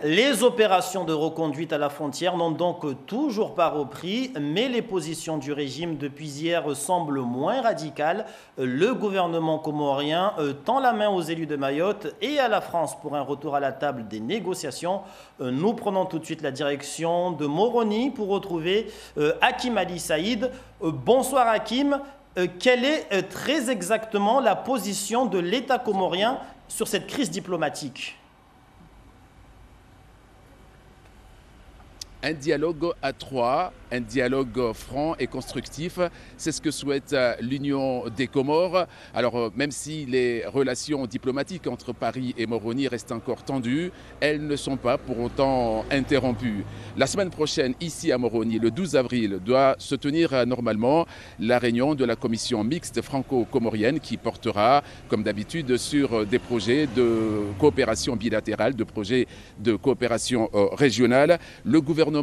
Les opérations de reconduite à la frontière n'ont donc toujours pas repris, mais les positions du régime depuis hier semblent moins radicales. Le gouvernement comorien tend la main aux élus de Mayotte et à la France pour un retour à la table des négociations. Nous prenons tout de suite la direction de Moroni pour retrouver Hakim Ali Saïd. Bonsoir Hakim. Quelle est très exactement la position de l'État comorien sur cette crise diplomatique ? Un dialogue à trois, un dialogue franc et constructif, c'est ce que souhaite l'Union des Comores. Alors même si les relations diplomatiques entre Paris et Moroni restent encore tendues, elles ne sont pas pour autant interrompues. La semaine prochaine, ici à Moroni, le 12 avril, doit se tenir normalement la réunion de la commission mixte franco-comorienne qui portera, comme d'habitude, sur des projets de coopération bilatérale, de projets de coopération régionale. Le gouvernement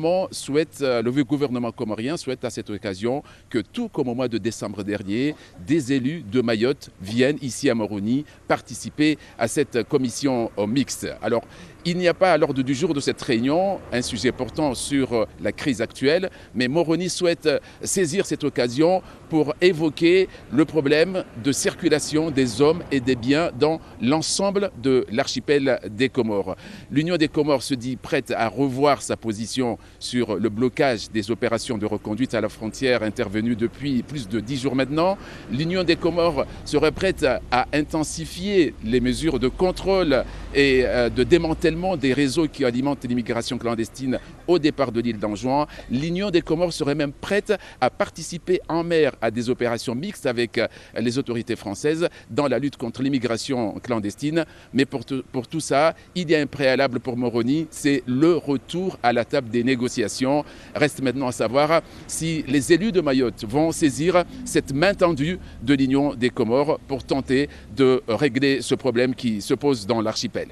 comorien souhaite à cette occasion que, tout comme au mois de décembre dernier, des élus de Mayotte viennent ici à Moroni participer à cette commission mixte. Alors, il n'y a pas à l'ordre du jour de cette réunion un sujet portant sur la crise actuelle, mais Moroni souhaite saisir cette occasion pour évoquer le problème de circulation des hommes et des biens dans l'ensemble de l'archipel des Comores. L'Union des Comores se dit prête à revoir sa position sur le blocage des opérations de reconduite à la frontière intervenues depuis plus de 10 jours maintenant. L'Union des Comores serait prête à intensifier les mesures de contrôle et de démantèlement des réseaux qui alimentent l'immigration clandestine au départ de l'île d'Anjouan. L'Union des Comores serait même prête à participer en mer à des opérations mixtes avec les autorités françaises dans la lutte contre l'immigration clandestine. Mais pour tout ça, il y a un préalable pour Moroni, c'est le retour à la table des négociations. Reste maintenant à savoir si les élus de Mayotte vont saisir cette main tendue de l'Union des Comores pour tenter de régler ce problème qui se pose dans l'archipel.